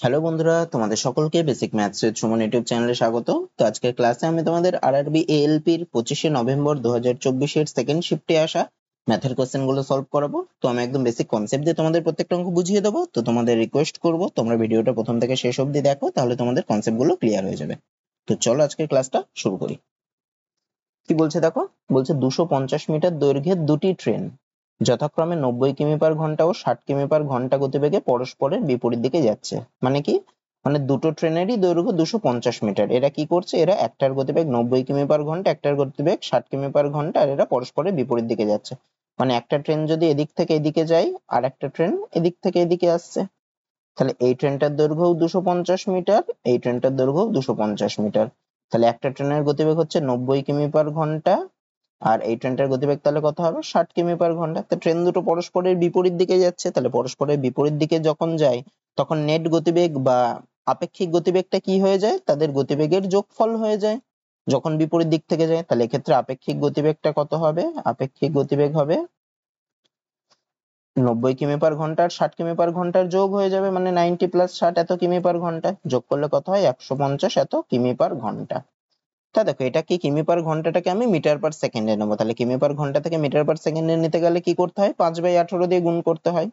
Hello বন্ধুরা, তোমাদের সকলকে basic maths with Suman YouTube চ্যানেলে স্বাগত। তো আজকের ক্লাসে আমি তোমাদের আরআরবি এএলপির 25শে নভেম্বর 2024 সেকেন্ড শিফটে আসা ম্যাথের কোশ্চেন গুলো সলভ করাবো। তো আমি একদম বেসিক কনসেপ্ট দিয়ে তোমাদের প্রত্যেকটা অঙ্ক বুঝিয়ে দেবো। তো তোমাদের রিকোয়েস্ট করবো তোমরা ভিডিওটা প্রথম থেকে শেষ অবধি দেখো, তাহলে তোমাদের কনসেপ্ট গুলো ক্লিয়ার হয়ে যাবে। তো চলো আজকের ক্লাসটা শুরু করি। কি বলছে দেখো, বলছে 250 মিটার দৈর্ঘ্যের দুটি ট্রেন যথাক্রমে 90 কিমি পার ঘন্টা ও 60 কিমি পার ঘন্টা গতিবেগে পরস্পরের বিপরীত দিকে যাচ্ছে। মানে কি, মানে দুটো ট্রেনেরই দৈর্ঘ্য 250 মিটার। এরা কি করছে, এরা একটার গতিবেগ 90 কিমি পার ঘন্টা, একটার গতিবেগ 60 কিমি পার ঘন্টা, আর এরা পরস্পরের বিপরীত দিকে যাচ্ছে। মানে একটা ট্রেন যদি এদিক থেকে এদিকে যায় আর একটা ট্রেন এদিক থেকে এদিকে আসছে, তাহলে এই ট্রেনটার দৈর্ঘ্য 250 মিটার, এই ট্রেনটার দৈর্ঘ্য 250 মিটার। তাহলে একটা ট্রেনের গতিবেগ হচ্ছে 90 কিমি পার ঘন্টা, আর এই ট্রেনটার গতিবেগ তাহলে কত হবে, 60 কিমি পার ঘন্টা। তো ট্রেন দুটো পরস্পরের বিপরীত দিকে যাচ্ছে, তাহলে পরস্পরের বিপরীত দিকে যখন যায় তখন নেট গতিবেগ বা আপেক্ষিক গতিবেগটা কি হয়ে যায়, তাদের গতিবেগের যোগফল হয়ে যায় যখন বিপরীত দিক থেকে যায়। তাহলে এক্ষেত্রে আপেক্ষিক গতিবেগটা কত হবে, আপেক্ষিক গতিবেগ হবে 90 কিমি পার ঘন্টা আর 60 কিমি পার ঘন্টার যোগ হয়ে যাবে, মানে 90 প্লাস 60 এত কিমি পার ঘন্টা, যোগ করলে কত হয় 150 এত কিমি পার ঘন্টা। তা দেখো, এটা কি কিমি পার ঘন্টাটাকে আমি মিটার পার সেকেন্ডে নেবো। তাহলে কিমি পার ঘন্টা থেকে মিটার পার সেকেন্ডে নিতে গেলে কি করতে হয়, 5/18 দিয়ে গুণ করতে হয়।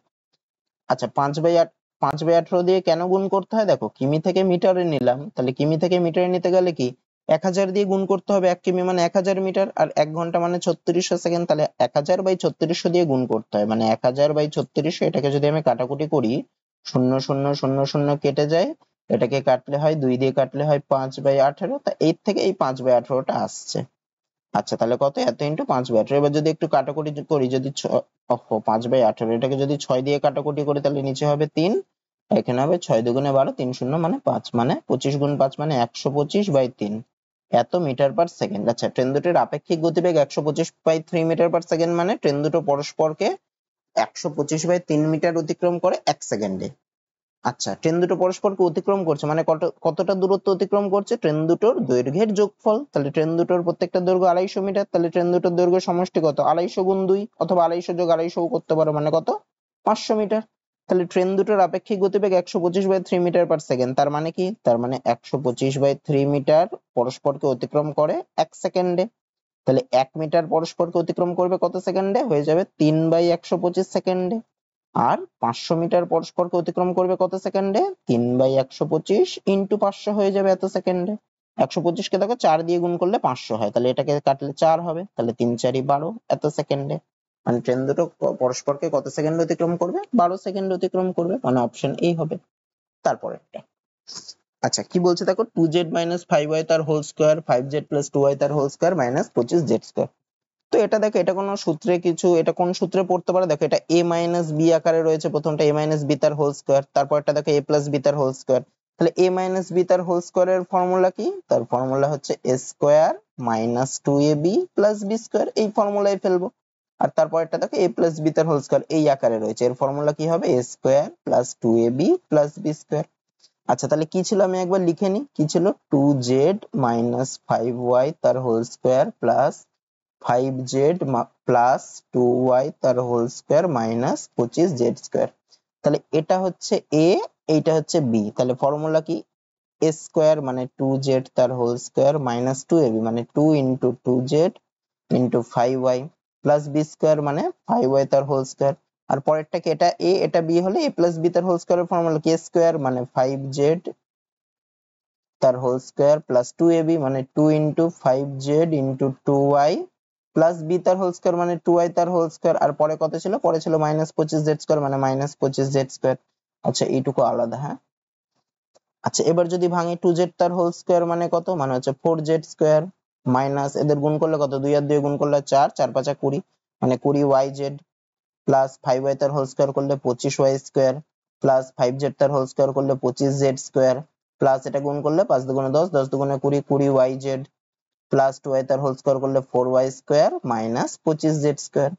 আচ্ছা, 5/18 দিয়ে কেন গুণ করতে হয়, দেখো কিমি থেকে মিটারে নিলাম, তাহলে কিমি থেকে মিটারে নিতে গেলে কি 1000 দিয়ে গুণ করতে হবে। 1 কিমি মানে 1000 মিটার, আর 1 ঘন্টা মানে 3600 সেকেন্ড, তাহলে 1000/3600 দিয়ে গুণ করতে হয়। মানে 1000/3600, এটাকে যদি আমি কাটাকুটি করি, 0000 কেটে যায়, এটাকে কাটলে হয় 2 দিয়ে কাটলে হয় 5/18, তা এর থেকে এই 5/18টা আসছে। আচ্ছা, তাহলে কত, এত ইন্টু 5/18। এবার যদি একটু কাটাকুটি করি, যদি 5/18, এটাকে যদি 6 দিয়ে কাটাকুটি করি তাহলে নিচে হবে 3, এখানে হবে 6 দুগুণে 12, 3 শূন্য মানে 5, মানে 25 গুণ 5 মানে 125/3 এত মিটার পার সেকেন্ড। আচ্ছা, ট্রেন দুটোর আপেক্ষিক গতিবেগ 125/3 মিটার পার সেকেন্ড, মানে ট্রেন দুটো পরস্পরকে 125/3 মিটার অতিক্রম করে 1 সেকেন্ডে। আচ্ছা, ট্রেন দুটো পরস্পরকে অতিক্রম করছে মানে কতটা দূরত্ব অতিক্রম করছে, ট্রেন দুটোর দৈর্ঘ্যের যোগফল। তাহলে ট্রেন দুটোর প্রত্যেকটা দৈর্ঘ্য 250 মিটার, তাহলে ট্রেন দুটোর দৈর্ঘ্য সমষ্টি কত, 250 গুণ 2, অথবা 250 যোগ 250 করতে পারো, মানে কত, 500 মিটার। তাহলে ট্রেন দুটোর আপেক্ষিক গতিবেগ 125/3 মিটার পার সেকেন্ড। তার মানে কি, তার মানে 125/3 মিটার পরস্পরকে অতিক্রম করে 1 সেকেন্ডে। তাহলে 1 মিটার পরস্পরকে অতিক্রম করবে কত সেকেন্ডে, হয়ে যাবে 3/125 সেকেন্ডে। আর 500 মিটার পরস্পরকে অতিক্রম করবে কত সেকেন্ডে, 3/125 ইন্টু 500 হয়ে যাবে এত সেকেন্ডে। 125 কে দেখো 4 দিয়ে গুণ করলে 500 হয়, তাহলে এটাকে কাটলে 4 হবে, তাহলে 3 4 12 এত সেকেন্ডে। মানে ট্রেন দুটো পরস্পরকে কত সেকেন্ডে অতিক্রম করবে, 12 সেকেন্ডে অতিক্রম করবে, মানে অপশন এ হবে। তারপরে আচ্ছা, কি বলছে দেখো, 2z - 5y তার হোল স্কয়ার, 5z + 2y তার হোল স্কয়ার - 25z স্কয়ার। তো এটা দেখো, এটা কোনো সূত্রে কিছু, এটা কোন সূত্রে পড়তে পারে, দেখো এটা a - b আকারে রয়েছে। প্রথমটা a - b তার হোল স্কয়ার, তারপরটা দেখো a + b তার হোল স্কয়ার। তাহলে a - b তার হোল স্কয়ারের ফর্মুলা কি, তার ফর্মুলা হচ্ছে a square - 2ab + b square, এই ফর্মুলায় ফেলবো। আর তারপরটা দেখো a + b তার হোল স্কয়ার এই আকারে রয়েছে, এর ফর্মুলা কি হবে, a square + 2ab + b square. আচ্ছা, তাহলে কি ছিল আমি একবার লিখে নিই, কি ছিল, 2z - 5y তার whole square plus 5z plus 2y তার whole square minus 25z square. তাহলে এটা হচ্ছে a, এইটা হচ্ছে b। তাহলে ফর্মুলা কি, a স্কয়ার মানে 2z তার হোল স্কয়ার মাইনাস 2ab মানে 2 into 2z into 5y plus b square মানে 5y তার হোল স্কয়ার। আর পরেরটা কি, এটা a এটা b হলে a প্লাস b তার হোল স্কয়ারের ফর্মুলা কি, a স্কয়ার মানে 5z তার হোল স্কয়ার প্লাস 2ab মানে 2 into 5z into 2y plus b তার হোল স্কয়ার মানে 2y তার হোল স্কয়ার। আর পরে কত ছিল, পরে ছিল মাইনাস 25z স্কয়ার মানে মাইনাস 25z স্কয়ার। আচ্ছা, এইটুকু আলাদা, হ্যাঁ। আচ্ছা, এবার যদি ভাঙি, 2z তার হোল স্কয়ার মানে কত, মানে হচ্ছে 4z স্কয়ার, মাইনাস এদের গুণ করলে কত, 2 আর 2 গুণ করলে 4, 4 5 20 মানে 20yz প্লাস 5y তার হোল স্কয়ার করলে 25y স্কয়ার প্লাস 5z তার হোল স্কয়ার করলে 25z স্কয়ার প্লাস এটা গুণ করলে 5 দুগুণে 10, 10 দুগুণে 20, 20yz প্লাস 2y তার হোল স্কয়ার করলে 4y square minus 25z square.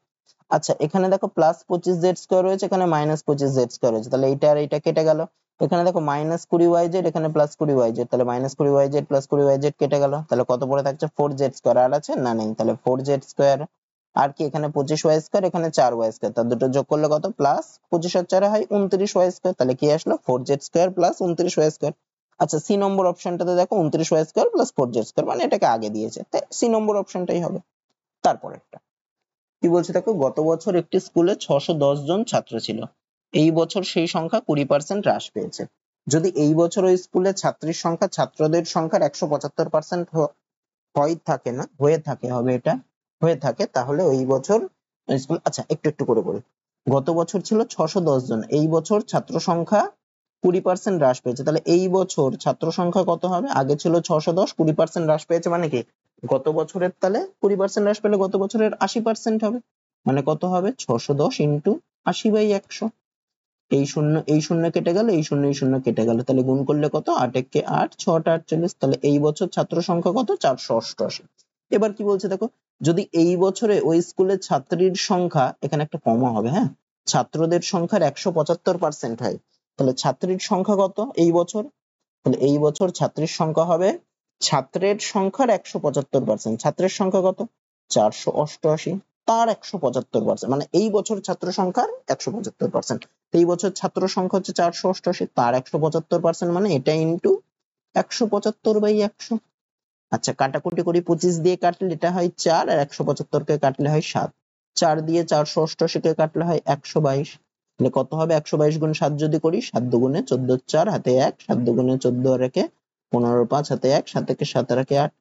আচ্ছা, এখানে দেখো প্লাস 25z স্কয়ার রয়েছে, এখানে মাইনাস 25z স্কয়ার রয়েছে, তাহলে এইটা আর এইটা কেটে গেল। এখানে দেখো মাইনাস 20yz, এখানে প্লাস 20yz, তাহলে মাইনাস 20yz প্লাস 20yz কেটে গেল, তাহলে কত পড়ে থাকছে, 4z স্কয়ার। আর আছে না, নেই, তাহলে 4z স্কয়ার আর কি এখানে 25y স্কয়ার, এখানে 4y স্কয়ার, তার দুটো যোগ করলে কত প্লাস 25 আর 4 হয় 29y স্কয়ার, তাহলে কি আসলো 4z square plus 29y square. আচ্ছা সি নম্বর অপশনটাতে দেখো 29y square plus 4z square, মানে এটাকে আগে দিয়েছে, তাই সি নম্বর অপশনটাই হবে। তারপর একটা কি বলছে দেখো, গত বছর একটি স্কুলে 610 জন ছাত্র ছিল, এই বছর সেই সংখ্যা 20% হ্রাস পেয়েছে। যদি এই বছর ওই স্কুলে ছাত্রীর সংখ্যা ছাত্রদের সংখ্যার 175% হয়ে থাকে হবে এটা হয়ে থাকে, তাহলে ওই বছর স্কুল, আচ্ছা একটু একটু করে বলি। গত বছর ছিল 610 জন, এই বছর ছাত্র সংখ্যা 20% হ্রাস পেয়েছে, তাহলে এই বছর ছাত্র সংখ্যা কত হবে? আগে ছিল 610, 20% হ্রাস পেয়েছে, মানে কি গত বছরের তাহলে 20% হ্রাস পেলে গত বছরের 80% হবে, মানে কত হবে 610 ইন্টু 80/100। এই শূন্য কেটে গেল, এই শূন্য কেটে গেল, তাহলে গুণ করলে কত 8 একে 8, 6 টা 48, তাহলে এই বছর ছাত্র সংখ্যা কত 488। এবার কি বলছে দেখো, যদি এই বছরে ওই স্কুলের ছাত্রীর সংখ্যা, এখানে একটা কমা হবে, হ্যাঁ, ছাত্রদের সংখ্যার 175% হয়, তাহলে ছাত্রীর সংখ্যা কত এই বছর? তাহলে এই বছর ছাত্রীর সংখ্যা হবে, ছাত্রের সংখ্যার 175%, ছাত্রের সংখ্যা কত 488, তার 175%, মানে এই বছর ছাত্র সংখ্যার 175%, এই বছর ছাত্র সংখ্যা হচ্ছে 488, তার 175%, মানে এটা ইন্টু 175/100। আচ্ছা কাটাকুটি করি, 25 দিয়ে কাটলে এটা হয় 4, আর 175 কে কাটলে হয় 7, 4 দিয়ে 488 কে কাটলে হয় 122, তাহলে কত হবে 122 গুণ 7 যদি করি, 7 দুগুণে 14, 4 হাতে 1, 7 দুগুণে 14 আর একে 15, 5 হাতে 1, 7 একে 7 আর একে 8।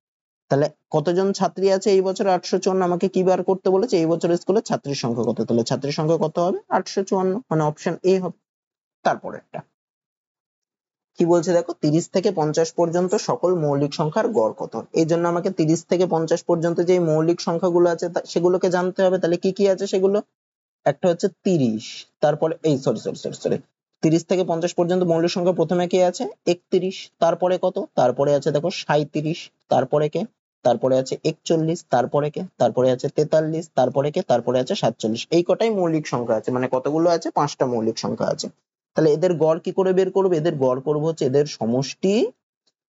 তাহলে কতজন ছাত্রী আছে এই বছর? 854। আমাকে কি বার করতে বলেছে? এই বছর স্কুলে ছাত্রীর সংখ্যা কত, তাহলে ছাত্রীর সংখ্যা কত হবে 854, মানে অপশন এ হবে। তারপর একটা কি বলছে দেখো, 30 থেকে 50 পর্যন্ত সকল মৌলিক সংখ্যার গড় কত? এই জন্য আমাকে 30 থেকে 50 পর্যন্ত যে মৌলিক সংখ্যাগুলো আছে সেগুলোকে জানতে হবে। তাহলে কি কি আছে সেগুলো? একটা হচ্ছে 30, তারপরে এই সরি 30 থেকে 50 পর্যন্ত মৌলিক সংখ্যা প্রথমে কে আছে 31, তারপরে কত, তারপরে আছে দেখো 37, তারপরে কে, তারপরে আছে 41, তারপরে কে, তারপরে আছে 43, তারপরে কে, তারপরে আছে 47। এই কটাই মৌলিক সংখ্যা আছে, মানে কতগুলো আছে 5টা মৌলিক সংখ্যা আছে। তাহলে এদের গড় কি করে বের করবে? এদের গড় করবো হচ্ছে এদের সমষ্টি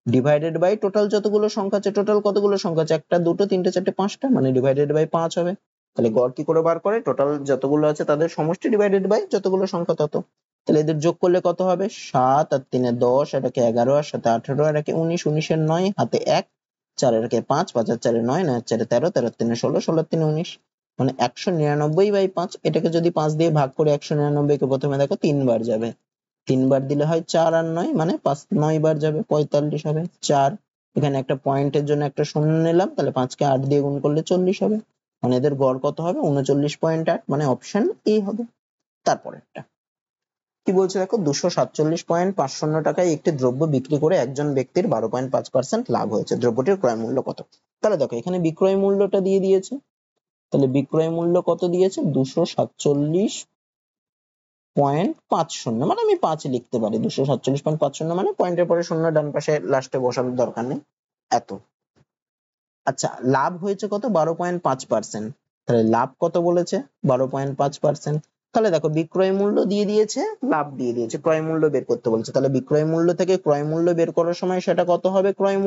ডিভাইডেড বাই টোটাল যতগুলো সংখ্যা আছে। টোটাল কতগুলো সংখ্যা আছে? 1টা 2টো 3টে 4টে 5টা, মানে ডিভাইডেড বাই 5 হবে। তাহলে গড় কি করে বার করে? টোটাল যতগুলো আছে তাদের সমষ্টি ডিভাইডেড বাই যতগুলো সংখ্যা তত। তাহলে এদের যোগ করলে কত হবে? 7 আর 3 এ 10, আর একে 11, আর সাথে 18, আর একে 19, 19 এর 9, হাতে 1, 4 এর একে 5, 5 আর 4 এ 9, 9 আর 4 এ 13, 13 আর 3 এ 16, 16 আর 3 এ 19, মানে 199/5। এটাকে যদি 5 দিয়ে ভাগ করে 199 কে প্রথমে দেখো 3 বার যাবে, 3 বার দিলে হয় 4 আর 9, মানে 5 9 বার যাবে 45 হবে। 4, এখানে একটা পয়েন্টের জন্য একটা শূন্য নিলাম, তাহলে 5 কে 8 দিয়ে গুণ করলে 40 হবে, মানে এদের গড় কত হবে 39.8, মানে অপশন এ হবে। তারপরেরটা কি বলছে দেখো, 247.50 টাকায় একটি দ্রব্য বিক্রি করে একজন ব্যক্তির 12.5% লাভ হয়েছে, দ্রব্যটির ক্রয় মূল্য কত? তাহলে দেখো এখানে বিক্রয় মূল্যটা দিয়ে দিয়েছে, তাহলে বিক্রয় মূল্য কত দিয়েছে 247.50, মানে আমি 5 লিখতে পারি, 247.50, মানে পয়েন্টের পরে শূন্য ডান পাশে লাস্টে বসানোর দরকার নেই এত। আচ্ছা লাভ হয়েছে কত 12.5%, তাহলে লাভ কত বলেছে 12.5%। তাহলে দেখো বিক্রয় মূল্য দিয়ে দিয়েছে, লাভ দিয়ে দিয়েছে, ক্রয় মূল্য বের করতে বলেছে, তাহলে বিক্রয় মূল্য থেকে ক্রয় মূল্য বের করার সময় সেটা কত হবে? ক্রয়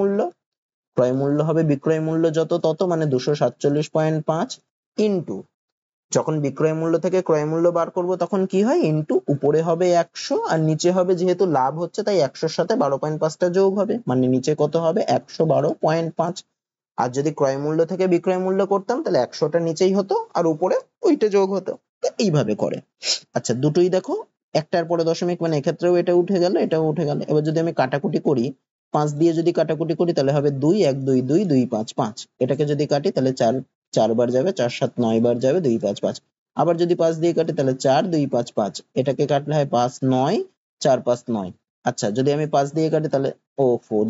মূল্য হবে বিক্রয় মূল্য যত তত, মানে 247.5 ইন্টু, যখন বিক্রয় মূল্য থেকে ক্রয় মূল্য বার করব তখন কি হয় ইন্টু, উপরে হবে 100 আর নিচে হবে, যেহেতু লাভ হচ্ছে তাই 100 এর সাথে 12.5টা যোগ হবে, মানে নিচে কত হবে 112.5। আর যদি ক্রয় মূল্য থেকে বিক্রয় মূল্য করতাম তাহলে 100টা নিচেই হতো আর উপরে ওইটা যোগ হতো, তো এইভাবে করে। আচ্ছা দুটোই দেখো একটার পরে দশমিক, মানে এক্ষেত্রেও এটা উঠে গেল এটাও উঠে গেল। এবার যদি আমি কাটাকুটি করি, 5 দিয়ে যদি কাটাকুটি করি তাহলে হবে 2 1 2 2 2 5 5, এটাকে যদি কাটি তাহলে 4 4 বার যাবে, 4 7 9 বার যাবে, 2 5 5। আবার যদি 5 দিয়ে কাটি তাহলে 4 2 5 5, এটাকে কাটলে হয় 5 9, 4 5 9। আচ্ছা যদি আমি 5 দিয়ে কাটি তাহলে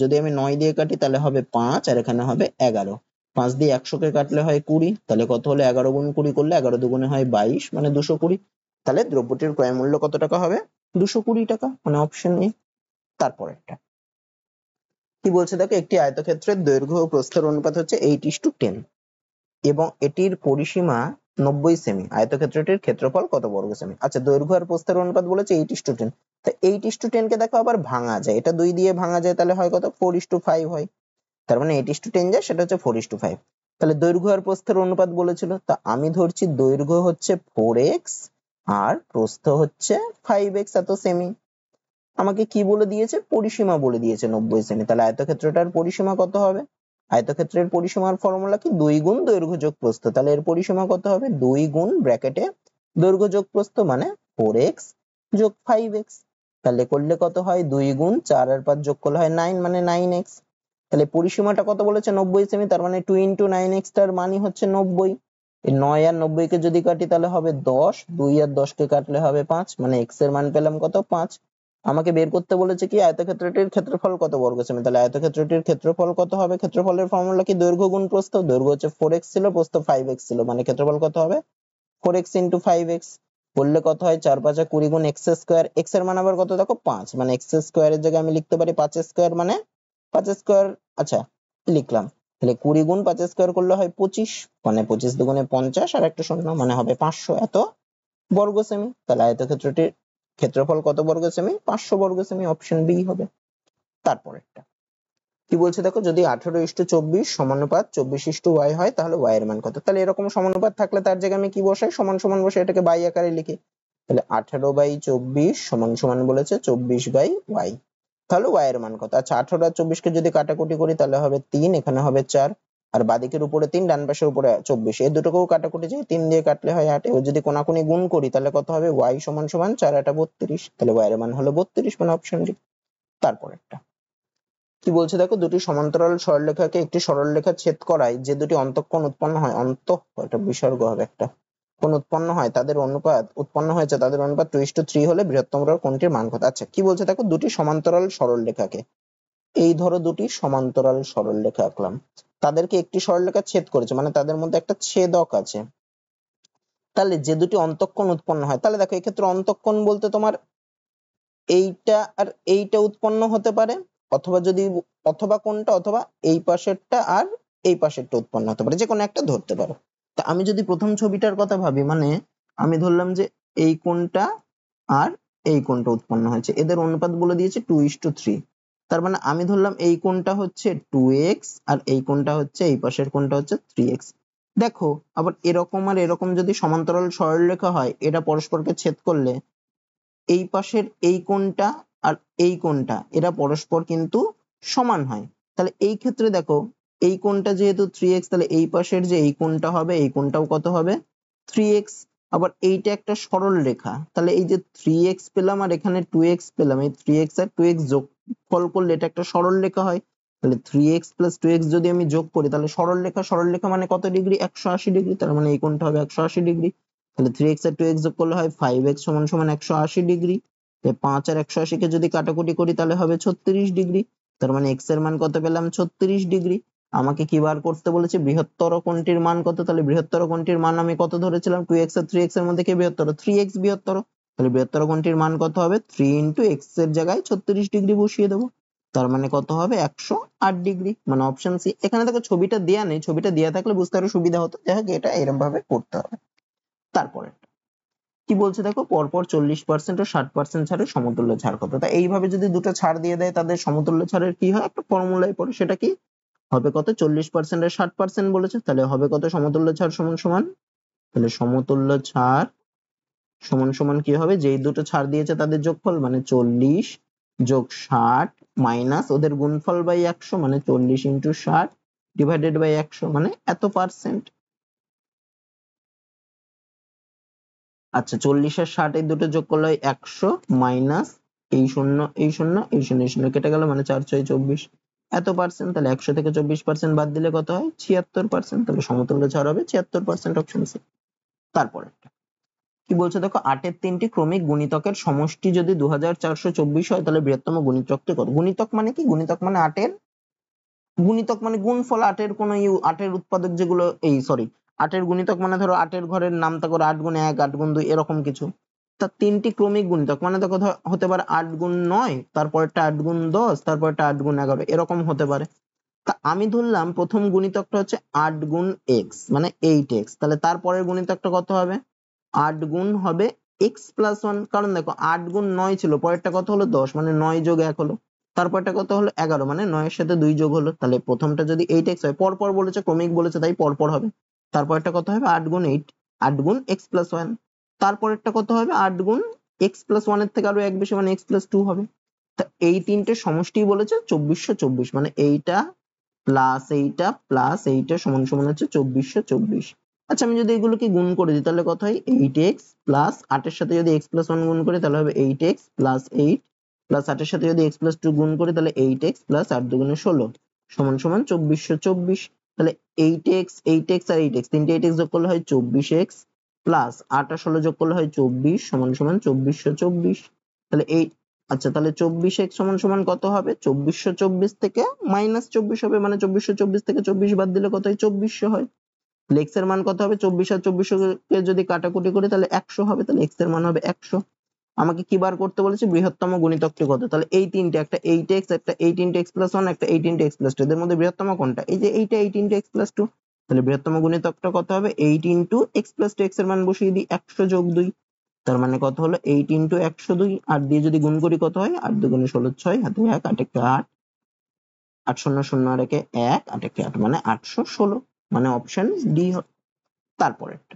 যদি আমি 9 দিয়ে কাটি তাহলে হবে 5, আর এখানে হবে 11। 5 দিয়ে 100 কে কাটলে হয় 20, তাহলে কত হলো 11 গুণ 20 করলে 11 দুগুণে হয় 22, মানে 220। তাহলে দ্রব্যটির ক্রয় মূল্য কত টাকা হবে 220 টাকা, মানে অপশন এ। তারপর একটা কি বলছে দেখো, একটি আয়তক্ষেত্রের দৈর্ঘ্য ও প্রস্থের অনুপাত হচ্ছে 8:10 এবং এটির পরিসীমা 90 সেমি, আয়তক্ষেত্রটির ক্ষেত্রফল কত বর্গ সেমি? আচ্ছা দৈর্ঘ্য আর প্রস্থের অনুপাত বলেছে 8:10, তা 8:10 কে দেখো আবার ভাঙা যায়, এটা 2 দিয়ে ভাঙা যায়, তাহলে হয় কত 4:5 হয়, তার মানে 8:10 যায়, সেটা হচ্ছে 4:5। তাহলে দৈর্ঘ্য আর প্রস্থের অনুপাত বলেছিল, তা আমি ধরছি দৈর্ঘ্য হচ্ছে 4x আর প্রস্থ হচ্ছে 5x, এত সেমি। আমাকে কি বলে দিয়েছে, পরিসীমা বলে দিয়েছে 90 সেমি। তাহলে আয়তক্ষেত্রটার পরিসীমা কত হবে, আয়তক্ষেত্রের পরিসীমার ফর্মুলা কি, 2 গুণ দৈর্ঘ্য যোগ প্রস্থ। তাহলে এর পরিসীমা কত হবে, 2 গুণ ব্র্যাকেটে দৈর্ঘ্য যোগ প্রস্থ মানে 4x যোগ 5x। তাহলে করলে কত হয়, 2 গুণ 4 আর 5 যোগ করলে হয় 9 মানে 9x। তাহলে পরিসীমাটা কত বলেছে, 90 সেমি, তার মানে 2 ইন্টু 9x টার মানই হচ্ছে 90। এই 9 আর 90 কে যদি কাটি তাহলে হবে 10, 2 আর 10 কে কাটলে হবে 5, মানে x এর মান পেলাম কত, 5। আমাকে বের করতে বলেছে কি, আয়তক্ষেত্রটির ক্ষেত্রফল কত বর্গ সেমি। তাহলে আয়তক্ষেত্রটির ক্ষেত্রফল কত হবে, ক্ষেত্রফলের ফর্মুলা কি, দৈর্ঘ্য গুণ প্রস্থ। দৈর্ঘ্য হচ্ছে 4x ছিল, প্রস্থ 5x ছিল, মানে ক্ষেত্রফল কত হবে 4x ইন্টু 5x। করলে কত হয়, 4 5 20 গুণ x স্কয়ার। x এর মান আবার কত দেখো, 5, মানে x স্কয়ারের জায়গায় আমি লিখতে পারি 5 স্কয়ার, মানে 5 স্কয়ার। আচ্ছা লিখলাম। তাহলে 20 গুণ 5 স্কয়ার করলে হয় 25, মানে 25 দুগুণে 50 আর একটা শূন্য, মানে হবে 500 এত বর্গ সেমি। তাহলে আয়তক্ষেত্রটির ক্ষেত্রফল কত বর্গ সেমি, 500 বর্গ সেমি, অপশন বি হবে। তারপরেরটা কি বলছে দেখো, যদি 18:24 সমানুপাত 24:y হয় তাহলে y এর মান কত। তাহলে এরকম সমানুপাত থাকলে তার জায়গায় আমি কি বসাই, সমান সমান বসে এটাকে বাই আকারে লিখি। তাহলে 18/24 সমান সমান বলেছে 24/y। তাহলে y এর মান কত। আচ্ছা 18 আর 24 কে যদি কাটাকুটি করি তাহলে হবে 3, এখানে হবে 4, আর বাদিকের উপরে 3 ডান পাশের উপরে 24, এই দুটোকেও কাটাকুটি যায়, 3 দিয়ে কাটলে হয় 8। এবার যদি কোনাকুনি গুণ করি তাহলে কত হবে, y সমান সমান 4 8 32, তাহলে y এর মান হলো 32, মানে অপশন ডি। তারপরেরটা কি বলছে দেখো, দুটি সমান্তরাল সরলরেখাকে একটি সরলরেখা ছেদ করায় যে দুটি অন্তঃকোণ উৎপন্ন হয়, এটা বিসর্গ হবে একটা, কোণ উৎপন্ন হয় তাদের অনুপাত উৎপন্ন হয়েছে তাদের অনুপাত 2:3 হলে বৃহত্তম কোণটির মান কত। আচ্ছা কি বলছে দেখো, দুটি সমান্তরাল সরলরেখাকে, এই ধরো দুটি সমান্তরাল সরলরেখা আঁকলাম, তাদেরকে একটি সরলরেখা ছেদ করেছে, মানে তাদের মধ্যে একটা ছেদক আছে। তাহলে যে দুটি অন্তঃকোণ উৎপন্ন হয়, তাহলে দেখো এক্ষেত্রে অন্তঃকোণ বলতে তোমার এইটা আর এইটা উৎপন্ন হতে পারে, অথবা যদি অথবা কোনটা, অথবা এই পাশেরটা আর এই পাশেরটা উৎপন্ন হতে পারে, যে কোনো একটা ধরতে পারো। তা আমি যদি প্রথম ছবিটার কথা ভাবি, মানে আমি ধরলাম যে এই কোণটা আর এই কোণটা উৎপন্ন হয়েছে, এদের অনুপাত বলে দিয়েছে 2:3। তার মানে আমি ধরলাম এই কোণটা হচ্ছে 2x আর এই কোণটা হচ্ছে, এই পাশের কোণটা হচ্ছে 3x। দেখো আবার এরকম আর এরকম যদি সমান্তরাল সরলরেখা হয়, এটা পরস্পরকে ছেদ করলে এই পাশের এই কোণটা আর এই কোণটা এরা পরস্পর কিন্তু সমান হয়। তাহলে এই ক্ষেত্রে দেখো এই কোণটা যেহেতু 3x, তাহলে এই পাশের যে এই কোণটা হবে, এই কোণটাও কত হবে 3x। আবার এইটা একটা সরল রেখা, তাহলে এই যে 3x পেলাম আর এখানে 2x পেলাম, এই 3x আর 2x যোগফল করলে এটা একটা সরল রেখা হয়। তাহলে 3x plus 2x যদি আমি যোগ করি তাহলে সরল রেখা মানে কত ডিগ্রি, 180 ডিগ্রি, তার মানে এই কোণটা হবে 180 ডিগ্রি। তাহলে 3x আর 2x যোগ করলে হয় 5x সমান সমান 180 ডিগ্রি। 5 আর 180 কে যদি কাটাকুটি করি তাহলে হবে 36 ডিগ্রি। তার মানে x এর মান কত পেলাম, 36 ডিগ্রি। আমাকে কি বার করতে বলেছে, বৃহত্তর কোণটির মান কত। তাহলে বৃহত্তর কোণটির মান আমি কত ধরেছিলাম, 2x আর 3x এর মধ্যে কে বৃহত্তর, 3x বৃহত্তর। তাহলে বৃহত্তর কোণটির মান কত হবে, 3 ইন্টু x এর জায়গায় 36 ডিগ্রি বসিয়ে দেবো, তার মানে কত হবে 108 ডিগ্রি, মানে অপশন সি। এখানে দেখো ছবিটা দেয়া নেই, ছবিটা দেয়া থাকলে বুঝতে আরো সুবিধা হতো, যাই হোক এটা এরকম ভাবে করতে হবে। তারপরে কি বলছে দেখো, পরপর 40% ও 60% ছাড়ে সমতুল্য ছাড় কত। তা এইভাবে যদি দুটো ছাড় দিয়ে দেয় তাদের সমতুল্য ছাড়ের কি হয়, একটা ফর্মুলায় পড়ে, সেটা কি হবে, কত 40% আর 60% বলেছে, তাহলে হবে কত, সমতুল্য ছাড় সমান সমান, তাহলে সমতুল্য ছাড় সমান সমান কি হবে, যেই দুটো ছাড় দিয়েছে তাদের যোগফল মানে 40 যোগ 60 মাইনাস ওদের গুণফল বাই 100, মানে 40 ইন্টু 60 ডিভাইডেড বাই 100, মানে এত পার্সেন্ট। আচ্ছা 40 আর 60 এই দুটো যোগ করলে হয় 100 মাইনাস এই শূন্য এই শূন্য এই শূন্য এই শূন্য কেটে গেল, মানে 4 6 24 এত পার্সেন্ট। তাহলে 100 থেকে 24% বাদ দিলে কত হয়, 76%। তাহলে সমতুল্য ছাড় হবে 76%, অপশন সি। তারপরে কি বলছে দেখো, 8 এর 3টি ক্রমিক গুণিতকের সমষ্টি যদি 2424 হয় তাহলে বৃহত্তম গুণিতকটি কত। গুণিতক মানে কি, গুণিতক মানে 8 এর গুণিতক, মানে গুণফল 8 এর কোন 8 এর উৎপাদক যেগুলো, এই সরি 8 এর গুণিতক মানে ধরো 8 এর ঘরের নামতা করে 8 গুণ 1 8 গুণ 2 এরকম কিছু। তা 3টি ক্রমিক গুণিতক মানে দেখো হতে পারে 8 গুণ 9, তারপরটা 8 গুণ 10, তারপরটা 8 গুণ 11, এরকম হতে পারে। তা আমি ধরলাম প্রথম গুণিতকটা হচ্ছে 8 গুণ x মানে 8x, তাহলে তারপরের গুণিতকটা কত হবে, 8 গুণ হবে x প্লাস 1, কারণ দেখো 8 গুণ 9 ছিল, পরেরটা কত হলো 10, মানে 9 যোগ 1 হলো। তারপরটা কত হলো 11, মানে 9 এর সাথে 2 যোগ হলো, তাহলে প্রথমটা যদি 8x হয়, পরপর বলেছে, ক্রমিক বলেছে, তাই পরপর হবে। তারপরটা কত হবে 8 গুণ 8, 8 গুণ x প্লাস 1। তারপরেরটা কত হবে 8 গুণ x প্লাস 1 এর থেকে আরো এক বেশি, মানে x প্লাস 2 হবে। তা এই তিনটে সমষ্টি বলেছে 2424, মানে এইটা প্লাস এইটা প্লাস এইটা সমান সমান হচ্ছে 2424। আচ্ছা আমি যদি এগুলোকে গুণ করে দিই তাহলে কত হয় 8x প্লাস 8 এর সাথে যদি x প্লাস 1 গুণ করি তাহলে হবে 8x প্লাস 8 প্লাস 8 এর সাথে যদি x প্লাস 2 গুণ করি তাহলে 8x প্লাস 8 দুগুণে 16 সমান সমান 2424। তাহলে 8x 8x আর 8x, তিনটে 8x যোগ করলে হয় 24x প্লাস 8 আর 16 যোগ করলে হয় 24 সমান সমান 2424। তাহলে এই আচ্ছা তাহলে 24x সমান সমান কত হবে 2424 থেকে মাইনাস 24 হবে, মানে 2424 থেকে 24 বাদ দিলে কত হয় 2400 হয়। তাহলে x এর মান কত হবে 24 আর 2400 কে যদি কাটাকুটি করি তাহলে 100 হবে, তাহলে x এর মান হবে 100। আমাকে কি বার করতে বলেছে বৃহত্তম গুণিতকটি কত, তাহলে এই তিনটে, একটা 8x, একটা 8 × x + 1, একটা 8 × x + 2, এদের মধ্যে বৃহত্তম কোনটা, এই যে এইটা 8 × x + 2। তাহলে বৃহত্তম গুণিতকটা কত হবে 8 × x + 2, x এর মান বসিয়ে দিই 100 যোগ 2, তার মানে কত হলো 8 × 102, আর দিয়ে যদি গুণ করি কত হয় 8 দুগুণে 16, 6 হাতে 1 8 একে 8, 8 0 0 আর একে 1 8 একে 8, মানে 816, মানে অপশন ডি। তারপরেরটা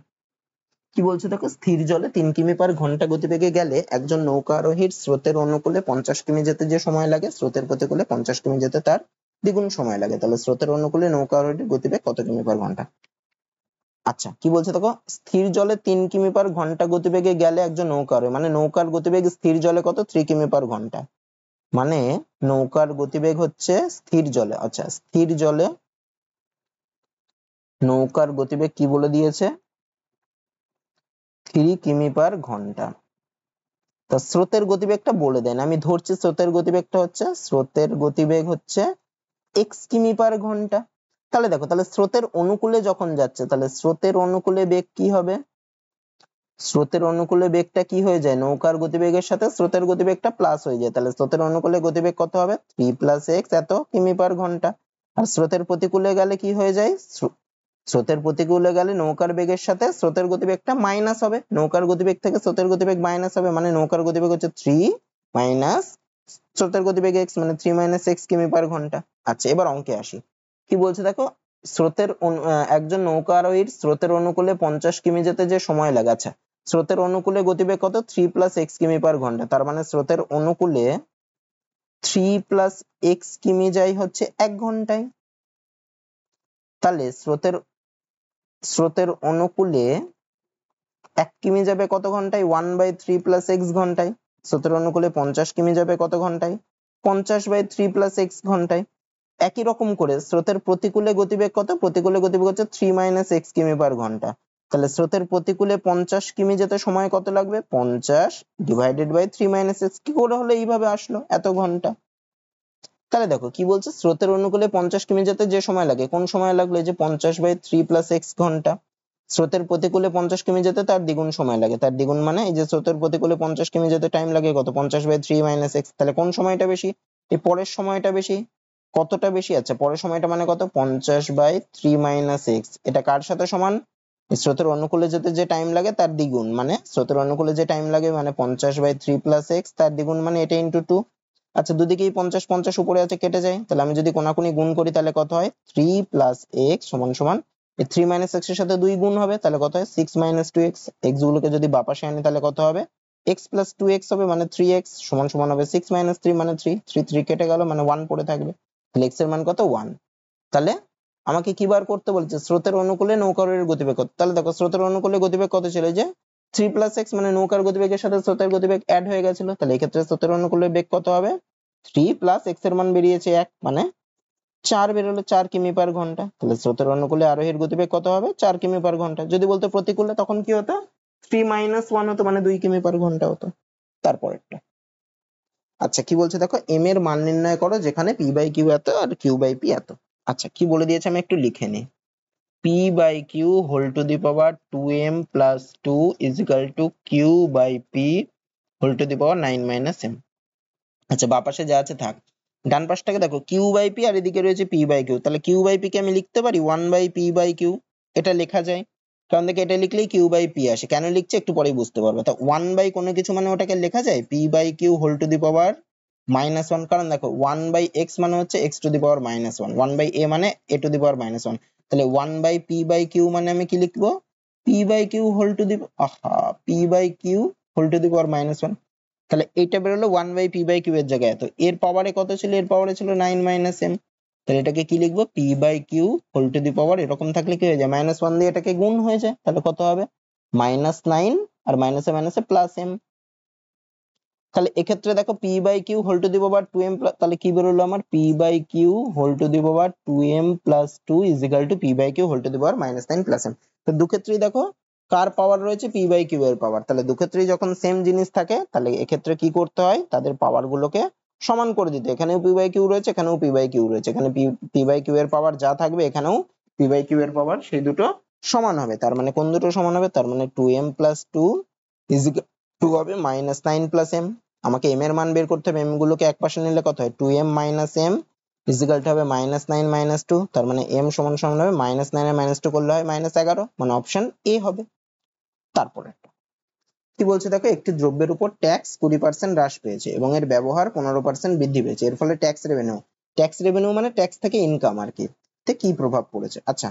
কি বলছে দেখো, স্থির জলে 3 কিমি পার ঘন্টা গতিবেগে গেলে একজন নৌকা আরোহীর স্রোতের অনুকূলে 50 কিমি যেতে যে সময় লাগে, স্রোতের প্রতিকূলে 50 কিমি যেতে তার দ্বিগুণ সময় লাগে, তাহলে স্রোতের অনুকূলে নৌকা আরোহীর গতিবেগ কত কিমি পার ঘন্টা। আচ্ছা কি বলছে দেখো, স্থির জলে 3 কিমি পার ঘন্টা গতিবেগে গেলে একজন নৌকা আরোহী, মানে নৌকার গতিবেগ স্থির জলে কত 3 কিমি পার ঘন্টা, মানে নৌকার গতিবেগ হচ্ছে স্থির জলে, আচ্ছা স্থির জলে নৌকার গতিবেগ কি বলে দিয়েছে 3 কিমি পার ঘন্টা। তা স্রোতের গতিবেগটা বলে দেন, আমি ধরছি স্রোতের গতিবেগ হচ্ছে x কিমি পার ঘন্টা। তাহলে দেখো, তাহলে স্রোতের অনুকূলে যখন যাচ্ছে, তাহলে স্রোতের অনুকূলে বেগ কি হবে, স্রোতের অনুকূলে বেগটা কি হয়ে যায়, নৌকার গতিবেগের সাথে স্রোতের গতিবেগটা প্লাস হয়ে যায়, তাহলে স্রোতের অনুকূলে গতিবেগ কত হবে 3 + x এত কিমি পার ঘন্টা। আর স্রোতের প্রতিকূলে গেলে কি হয়ে যায়, স্রোতের প্রতিকূলে গেলে নৌকার বেগের সাথে স্রোতের গতিবেগটা মাইনাস হবে, নৌকার গতিবেগ থেকে স্রোতের গতিবেগ মাইনাস হবে, মানে নৌকার গতিবেগ হচ্ছে 3 মাইনাস স্রোতের গতিবেগ x, মানে 3 - x কিমি পার ঘন্টা। আচ্ছা এবার অঙ্কে আসি, কি বলছে দেখো, একজন নৌকা আরোহীর স্রোতের অনুকূলে 50 কিমি যেতে যে সময় লাগে, আচ্ছা স্রোতের অনুকূলে গতিবেগ কত 3 + x কিমি পার ঘন্টা, তার মানে স্রোতের অনুকূলে 3 + x কিমি যায় হচ্ছে 1 ঘন্টায়। তাহলে স্রোতের অনুকূলে 1 কিমি যাবে কত ঘন্টায় 1/3 + x ঘন্টায়, স্রোতের অনুকূলে 50 কিমি যাবে কত ঘন্টায় 50/3 + x ঘন্টায়। একই রকম করে স্রোতের প্রতিকূলে গতিবেগ কত, প্রতিকূলে গতিবেগ হচ্ছে 3 - x কিমি পার ঘন্টা, তাহলে স্রোতের প্রতিকূলে 50 কিমি যেতে সময় কত লাগবে 50 / 3 - x, কি করে হলো এইভাবে আসলো এত ঘন্টা। তাহলে দেখো কি বলছে, স্রোতের অনুকূলে 50 কিমি যেতে যে সময় লাগে, কোন সময় লাগলো, এই যে 50/3 + x ঘন্টা। স্রোতের প্রতিকূলে 50 কিমি যেতে তার দ্বিগুণ সময় লাগে, তার দ্বিগুণ মানে এই যে স্রোতের প্রতিকূলে 50 কিমি যেতে টাইম লাগে কত 50/3 - x, তাহলে কোন সময়টা বেশি, এই পরের সময়টা বেশি। কতটা বেশি, আচ্ছা পরের সময়টা মানে কত 50/3 - x, এটা কার সাথে সমান, এই স্রোতের অনুকূলে যেতে যে টাইম লাগে তার দ্বিগুণ, মানে স্রোতের অনুকূলে যে টাইম লাগে মানে 50/3 + x, তার দ্বিগুণ মানে এটা * 2। আচ্ছা দুদিকেই 50 50 উপরে আছে কেটে যায়, তাহলে আমি যদি কোনাকুনি গুণ করি তাহলে কত হয় 3 + x সমান সমান এই 3 - x এর সাথে 2 গুণ হবে, তাহলে কত হয় 6 - 2x, x গুলোকে যদি বাঁ পাশে আনি তাহলে কত হবে x + 2x হবে, মানে 3x সমান সমান হবে 6 - 3 মানে 3 3 3 কেটে গেল, মানে 1 পড়ে থাকবে, তাহলে x এর মান কত 1। তাহলে আমাকে কি বার করতে বলছে, স্রোতের অনুকূলে নৌকার গতিবেগ কত, তাহলে দেখো স্রোতের অনুকূলে গতিবেগ কত ছিল, এই যে 3 + x, মানে নৌকার গতিবেগের সাথে স্রোতের গতিবেগ অ্যাড হয়ে গেছিল, তাহলে এই ক্ষেত্রে স্রোতের অনুকূলে বেগ কত হবে 3 + x এর মান বেরিয়েছে 1, মানে 4 বেরোলো 4 কিমি পার ঘন্টা, তাহলে স্রোতের অনুকূলে আরোহীর গতিবেগ কত হবে 4 কিমি পার ঘন্টা। যদি বলতো প্রতিকূলে তখন কি হতো 3 - 1 হতো, মানে 2 কিমি পার ঘন্টা হতো। তারপরেরটা আচ্ছা কি বলছে দেখো, m এর মান নির্ণয় করো যেখানে p/q এত আর q/p এত। আচ্ছা কি বলে দিয়েছে আমি একটু লিখে নিই, p/q whole to the power 2m plus 2 is equal to q/p whole to the power 9 - m। আচ্ছা বাঁ পাশে যা আছে থাক, ডান পাশটাকে দেখো q/p আর এদিকে রয়েছে p/q, তাহলে q/p কে আমি লিখতে পারি 1/p/q, এটা লেখা যায়, কারণ দেখে এটা লিখলেই q/p আসে, কেন লিখছে একটু পরেই বুঝতে পারবে। তা 1 বাই কোনো কিছু মানে ওটাকে লেখা যায় p/q whole to the power -1, কারণ দেখো 1/x মানে হচ্ছে x⁻−1, 1/a মানে a⁻−1, তাহলে 1/p/q মানে আমি কি লিখবো, p/q whole to the p/q whole to the power -1। তাহলে এটা বেরোলো 1/p/q এর জায়গায়, তো এর পাওয়ারে কত ছিল, এর পাওয়ারে ছিল 9 - m, তাহলে এটাকে কি লিখবো, p/q হোল টু দি পাওয়ার, এরকম থাকলে কি হয়ে যায়, -1 দিয়ে এটাকে গুণ হয়ে যায়, তাহলে কত হবে, -9 আর মাইনাসে মাইনাসে প্লাস m। তাহলে এক্ষেত্রে দেখো p/q whole to the power 2m, তাহলে কি বেরোলো আমার, p/q whole to the power 2m + 2 is equal to p/q whole to the power -9 plus m। তো দুক্ষেত্রেই দেখো কার পাওয়ার রয়েছে, p/q এর পাওয়ার, তাহলে দুক্ষেত্রেই যখন সেম জিনিস থাকে তাহলে এক্ষেত্রে কি করতে হয়, তাদের পাওয়ার গুলোকে সমান করে দিতে, এখানেও p/q রয়েছে, এখানেও p/q রয়েছে, এখানে p/q এর পাওয়ার যা থাকবে এখানেও p/q এর পাওয়ার সেই দুটো সমান হবে, তার মানে কোন দুটো সমান হবে, তার মানে 2m + 2 ইজিক্যাল টু হবে -9 প্লাস m। আমাকে m এর মান বের করতে হবে, m গুলোকে একপাশে নিলে কত হয়, 2m - m ইজিক্যাল টু হবে -9 - 2, তার মানে m সমান সমান হবে -9 এর -2 করলে হয় -11, মানে অপশন এ হবে। তারপরে কি বলছে দেখো, একটি দ্রব্যের উপর ট্যাক্স 20% হ্রাস পেয়েছে এবং এর ব্যবহার 15% বৃদ্ধি পেয়েছে, এর ফলে ট্যাক্স রেভিনিউ মানে ট্যাক্স থেকে ইনকাম আর কি, তে কি প্রভাব পড়েছে। আচ্ছা,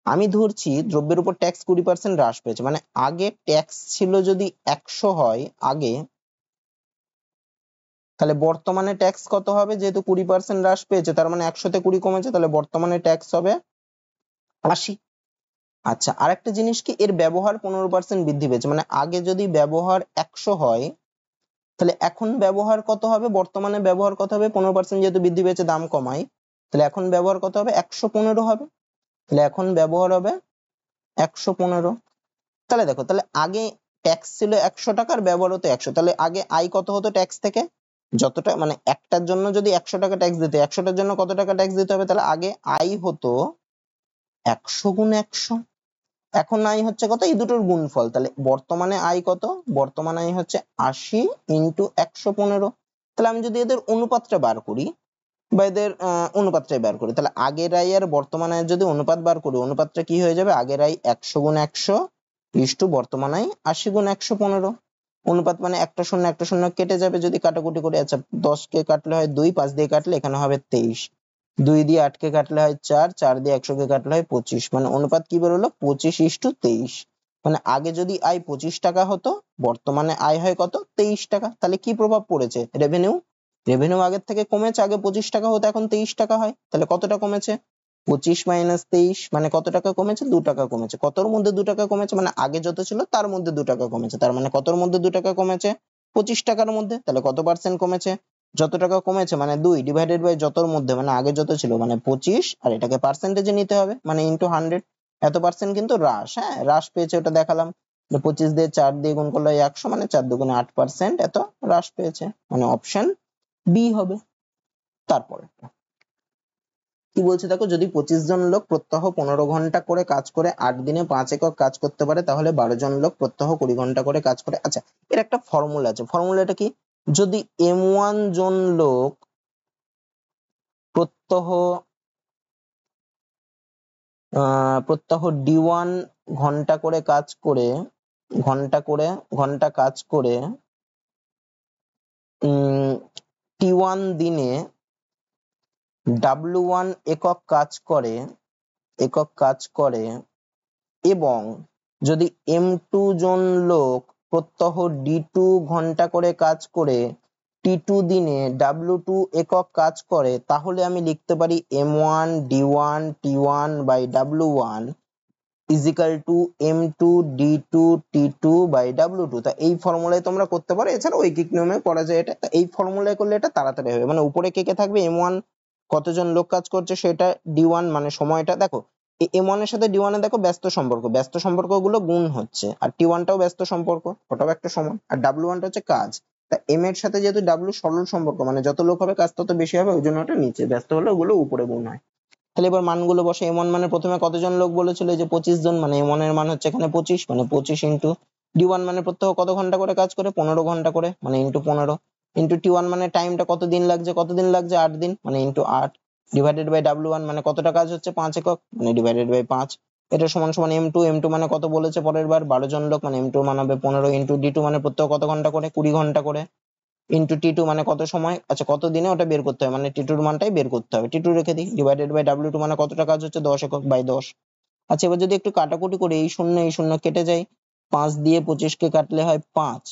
আমি ধরছি দ্রব্যের উপর ট্যাক্স 20% হ্রাস পেয়েছে, মানে আগে ট্যাক্স ছিল যদি 100 হয় আগে, তাহলে বর্তমানে ট্যাক্স কত হবে, যেহেতু 20% হ্রাস পেয়েছে তার মানে 100 তে 20 কমেছে, তাহলে বর্তমানে ট্যাক্স হবে 80। আচ্ছা, আরেকটা জিনিস কি, এর ব্যবহার 15% বৃদ্ধি পেয়েছে, মানে আগে যদি ব্যবহার 100 হয় তাহলে এখন ব্যবহার কত হবে, বর্তমানে ব্যবহার কত হবে, 15% যেহেতু বৃদ্ধি পেয়েছে দাম কমাই, তাহলে এখন ব্যবহার কত হবে, 115 হবে, তাহলে এখন ব্যবহার হবে 115। তাহলে দেখো, তাহলে আগে ট্যাক্স ছিল 100 টাকার, ব্যবহার হতো 100, তাহলে আগে আয় কত হতো ট্যাক্স থেকে, যতটা মানে একটার জন্য যদি 100 টাকা ট্যাক্স দিতে, 100টার জন্য কত টাকা ট্যাক্স দিতে হবে, তাহলে আগে আয় হতো 100 গুণ 100, এখন আয় হচ্ছে কত, এই দুটোর গুণফল, তাহলে বর্তমানে আয় কত, বর্তমানে আয় হচ্ছে 80 ইন্টু 115। তাহলে আমি যদি এদের অনুপাতটা বার করি বা এদের অনুপাতটাই বার করি, তাহলে আগের আয় আর বর্তমান আয়ের যদি অনুপাত বার করি, অনুপাতটা কি হয়ে যাবে, আগের আয় 100 গুণ 100 ইস্টু বর্তমান আয় 80 গুণ 115। অনুপাত মানে একটা শূন্য একটা শূন্য কেটে যাবে যদি কাটাকুটি করি, আচ্ছা 10 কে কাটলে হয় 2, 5 দিয়ে কাটলে এখানে হবে 23, 2 দিয়ে 8 কে কাটলে হয় 4, 4 দিয়ে 100 কে কাটলে হয় 25, মানে অনুপাত কি বেরোলো 25:23। মানে আগে যদি আয় 25 টাকা হতো, বর্তমানে আয় হয় কত, 23 টাকা। তাহলে কি প্রভাব পড়েছে, রেভিনিউ, রেভিনিউ আগের থেকে কমেছে, আগে 25 টাকা হতো এখন 23 টাকা হয়, তাহলে কতটা কমেছে, 25 - 23 মানে কত টাকা কমেছে, 2 টাকা কমেছে, কতর মধ্যে 2 টাকা কমেছে, মানে আগে যত ছিল তার মধ্যে 2 টাকা কমেছে, তার মানে কতর মধ্যে 2 টাকা কমেছে, 25 টাকার মধ্যে, তাহলে কত পার্সেন্ট কমেছে, যত টাকা কমেছে মানে 2 ডিভাইডেড বাই যতর মধ্যে, মানে আগে যত ছিল মানে 25, আর এটাকে পার্সেন্টেজে নিতে হবে মানে ইনটু 100, এত পার্সেন্ট কিন্তু হ্রাস, হ্যাঁ হ্রাস পেয়েছে ওটা দেখালাম, 25 দিয়ে 4 দিয়ে গুণ করলে 100, মানে 4 দুগুণে 8% এত হ্রাস পেয়েছে, মানে অপশন বি হবে। তারপরে কি বলছে দেখো, যদি 25 জন লোক প্রত্যহ 15 ঘন্টা করে কাজ করে 8 দিনে 5 একক কাজ করতে পারে, তাহলে 12 জন লোক প্রত্যহ 20 ঘন্টা করে কাজ করে। আচ্ছা, এর একটা ফর্মুলা আছে, ফর্মুলাটা কি, যদি m1 জন লোক প্রত্যহ d1 ঘন্টা করে কাজ করে, ঘন্টা কাজ করে t1 দিনে w1 একক কাজ করে এবং যদি m2 জন লোক প্রত্যহ d2 ঘন্টা করে কাজ করে t2 দিনে w2 একক কাজ করে, তাহলে আমি লিখতে পারি m1 d1 t1 by w1 is equal two m2 d2 t2 by w2। তা এই ফর্মুলায় তোমরা করতে পারো, এছাড়া ঐকিক নিয়মে করা যায় এটা, তা এই ফর্মুলায় করলে এটা তাড়াতাড়ি হবে, মানে উপরে কে কে থাকবে, m1 কতজন লোক কাজ করছে সেটা, d1 মানে সময়টা, দেখো m1 এর সাথে d1 এর দেখো ব্যস্ত সম্পর্কগুলো গুণ হচ্ছে, আর t1 টাও ব্যস্ত সম্পর্ক, ওটাও একটা সময়, আর w1 টা হচ্ছে কাজ, তা m এর সাথে যেহেতু w সরল সম্পর্ক, মানে যত লোক হবে কাজ তত বেশি হবে, ওই জন্য ওটা নিচে, ব্যস্ত হলে ওগুলো উপরে গুণ হয়। তাহলে এবার মানগুলো বসে, m1 মানে প্রথমে কতজন লোক বলেছিল, এই যে 25 জন, মানে m1 এর মান হচ্ছে এখানে 25, মানে 25 ইন্টু d1 মানে প্রত্যহ কত ঘন্টা করে কাজ করে, 15 ঘন্টা করে, মানে ইন্টু 15 ইন্টু t1 মানে টাইমটা কত দিন লাগছে, 8 দিন, মানে ইন্টু 8 ডিভাইডেড বাই w1 মানে কতটা কাজ হচ্ছে 5 একক, মানে ডিভাইডেড বাই 5, এটা সমান সমান m2 মানে কত বলেছে পরের বার 12 জন লোক, মানে m2 মান হবে 15 ইন্টু d2 মানে প্রত্যহ কত ঘন্টা করে, 20 ঘন্টা করে, ইন্টু টি2 মানে কত সময়, আচ্ছা কত দিনে ওটা বের করতে হবে, মানে টি2 এর মানটাই বের করতে হবে, টি2 রেখে দিই, ডিভাইডেড বাই ডাব্লিউ2 মানে কতটা কাজ হচ্ছে 10 একক বাই 10। আচ্ছা এবার যদি একটু কাটাকুটি করি, এই শূন্য কেটে যায়, 5 দিয়ে 25 কে কাটলে হয় 5।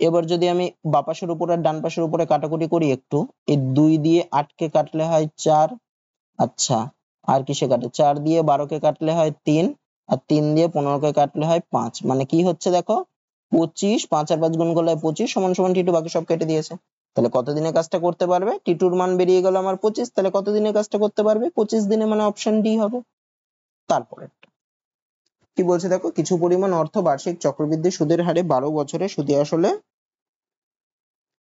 এবার যদি আমি বাঁ পাশের উপর আর ডান পাশের উপরে কাটাকুটি করি একটু, এই 2 দিয়ে 8 কে কাটলে হয় 4। আচ্ছা আর কিসে কাটে, 4 দিয়ে 12 কে কাটলে হয় 3, আর 3 দিয়ে 15 কে কাটলে হয় 5। মানে কি হচ্ছে দেখো, 25, 5 আর 5 গুণ করলে হয় 25 সমান সমান টি2, বাকি সব কেটে দিয়েছে। তাহলে কত দিনে কাজটা করতে পারবে, টি2 এর মান বেরিয়ে গেল আমার 25, তাহলে কত দিনে কাজটা করতে পারবে, 25 দিনে, মানে অপশন ডি হবে। তারপরে কি বলছে দেখো, কিছু পরিমাণ অর্থ বার্ষিক চক্রবৃদ্ধি সুদের হারে 12 বছরে সুদে আসলে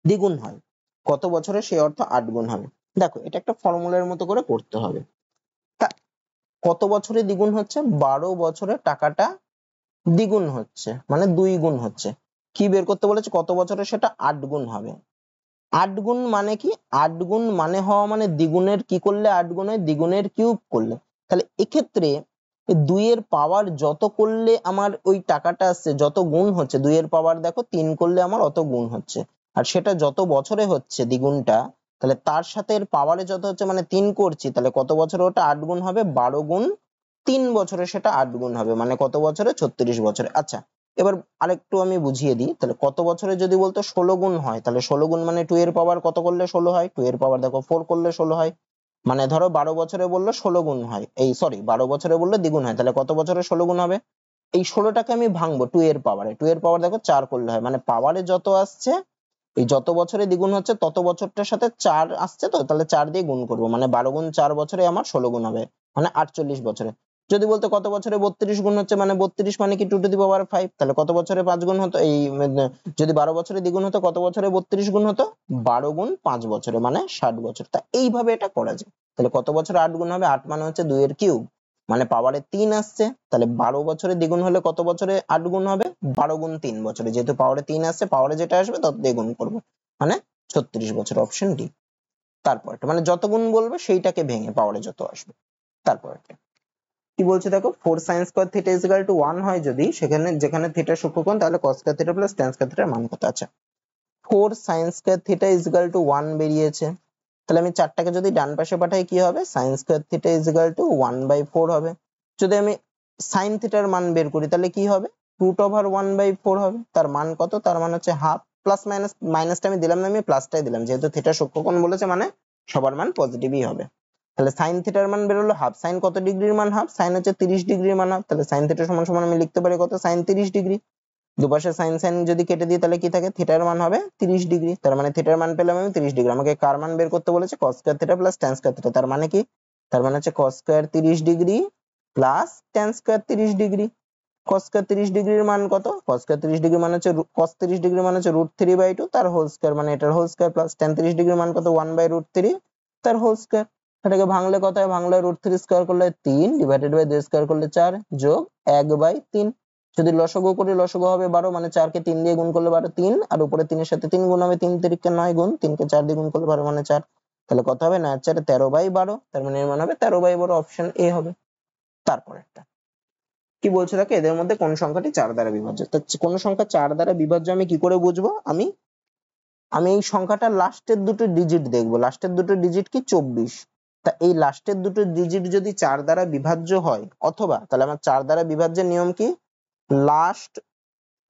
দ্বিগুণ হয়, কত বছরে সেই অর্থ 8 গুণ হবে। দেখো এটা একটা ফর্মুলার মতো করে করতে হবে। তা কত বছরে দ্বিগুণ হচ্ছে, 12 বছরে টাকাটা দ্বিগুণ হচ্ছে, মানে 2 গুণ হচ্ছে। কি বের করতে বলেছে, কত বছরে সেটা 8 গুণ হবে। 8 গুণ মানে কি, 8 গুণ মানে হওয়া মানে দ্বিগুণের কি করলে 8 গুণ হয়, দ্বিগুণের কিউব করলে। তাহলে এক্ষেত্রে 2 এর পাওয়ার যত করলে আমার ওই টাকাটা আসছে, যত গুণ হচ্ছে, 2 এর পাওয়ার দেখো 3 করলে আমার অত গুণ হচ্ছে, আর সেটা যত বছরে হচ্ছে দ্বিগুণটা, তাহলে তার সাথে এর পাওয়ারে যত হচ্ছে, মানে 3 করছি, তাহলে কত বছরে ওটা 8 গুণ হবে, 12 গুণ 3 বছরে সেটা 8 গুণ হবে, মানে কত বছরে, 36 বছরে। আচ্ছা এবার আরেকটু আমি বুঝিয়ে দিই, তাহলে কত বছরে যদি বলতো 16 গুণ হয়, তাহলে 16 গুণ মানে 2 এর পাওয়ার কত করলে 16 হয়, 2 এর পাওয়ার দেখো 4 করলে 16 হয়। মানে ধরো 12 বছরে বললো 16 গুণ হয়, এই সরি 12 বছরে বললো দ্বিগুণ হয়, তাহলে কত বছরে 16 গুণ হবে, এই 16টাকে আমি ভাঙবো 2 এর পাওয়ারে, 2 এর পাওয়ার দেখো 4 করলে হয়, মানে পাওয়ারে যত আসছে, এই যত বছরে দ্বিগুণ হচ্ছে তত বছরটার সাথে 4 আসছে, তো তাহলে 4 দিয়ে গুণ করবো, মানে 12 গুণ 4 বছরে আমার 16 গুণ হবে, মানে 48 বছরে। যদি বলতো কত বছরে 32 গুণ হচ্ছে, মানে 32 মানে কি 2 টু দি পাওয়ার 5, তাহলে কত বছরে 5 গুণ হতো, এই যদি 12 বছরে দ্বিগুণ হতো কত বছরে 32 গুণ হতো, 12 গুণ 5 বছরে, মানে 60 বছর। তা এইভাবে এটা করা যায়। তাহলে কত বছরে 8 গুণ হবে, 8 মানে হচ্ছে 2 এর কিউব, মানে পাওয়ারে 3 আসছে, তাহলে 12 বছরে দ্বিগুণ হলে কত বছরে 8 গুণ হবে, 12 গুণ 3 বছরে, যেহেতু পাওয়ারে 3 আসছে, পাওয়ারে যেটা আসবে তত দিয়ে গুণ করবো, মানে 36 বছর, অপশন ডি। তারপর মানে যত গুণ বলবে সেইটাকে ভেঙে পাওয়ারে যত আসবে। তারপর কি বলছে দেখো, 4 sin square theta is equal to 1 হয় যদি, সেখানে যেখানে থিটা সূক্ষ্মকোণ, তাহলে cos square theta plus tan square theta এর মান কত আছে। 4 sin square theta is equal to 1 বেরিয়েছে, তাহলে আমি 4টাকে যদি ডান পাশে পাঠাই কি হবে, sin square theta is equal to 1/4 হবে। যদি আমি sin theta এর মান বের করি তাহলে কি হবে, √1/4 হবে। তার মান কত, তার মান হচ্ছে হাফ, প্লাস মাইনাস, মাইনাসটা আমি দিলাম না, আমি প্লাসটাই দিলাম, যেহেতু থিটা সূক্ষ্মকোণ বলেছে মানে সবার মান পজিটিভই হবে। তাহলে sin থিটার মান বেরোলো হাফ, sin কত ডিগ্রির মান হাফ, sin হচ্ছে 30 ডিগ্রির মান হাফ, তাহলে sin থিটা সমান সমান আমি লিখতে পারি কত, sin 30 ডিগ্রি। দুপাশে sin sin যদি কেটে দিই তাহলে কি থাকে, থিটার মান হবে 30 ডিগ্রি, তার মানে থিটার মান পেলাম আমি 30 ডিগ্রি। আমাকে কার মান বের করতে বলেছে, cos square theta plus tan square theta, তার মানে কি, তার মানে হচ্ছে cos square 30 degree plus tan square 30 degree. cos square 30 ডিগ্রির মান কত, cos স্কয়ার 30 ডিগ্রি মানে হচ্ছে cos 30 ডিগ্রি মানে হচ্ছে √3/2 তার হোল স্কয়ার, মানে এটার হোল স্কয়ার, প্লাস tan 30 ডিগ্রির মান কত, 1/√3 তার হোল স্কয়ার। এটাকে ভাঙলে কত হয়, ভাঙলে √3 স্কয়ার করলে 3, ডিভাইডেড বাই 2 স্কয়ার করলে 4, যোগ 1/3। যদি লসাগু করি, লসাগু হবে 12, মানে 4 কে 3 দিয়ে গুণ করলে 12, 3 আর উপরে 3 এর সাথে 3 গুণ হবে, 3 তিরিকে 9 গুণ, 3 কে 4 দিয়ে গুণ করলে 12 মানে 4, তাহলে কত হবে, 9 4 13/12, তার মানে এর মান হবে 13/12, অপশন এ হবে। তারপর একটা কি বলছে দেখো, এদের মধ্যে কোন সংখ্যাটি 4 দ্বারা বিভাজ্য। তো কোন সংখ্যা 4 দ্বারা বিভাজ্য আমি কি করে বুঝবো, আমি আমি এই সংখ্যাটার লাস্টের দুটো ডিজিট দেখবো, লাস্টের দুটো ডিজিট কি 24, তা এই লাস্টের দুটো ডিজিট যদি 4 দ্বারা বিভাজ্য হয়, অথবা তাহলে আমার 4 দ্বারা বিভাজ্যের নিয়ম কি, লাস্ট,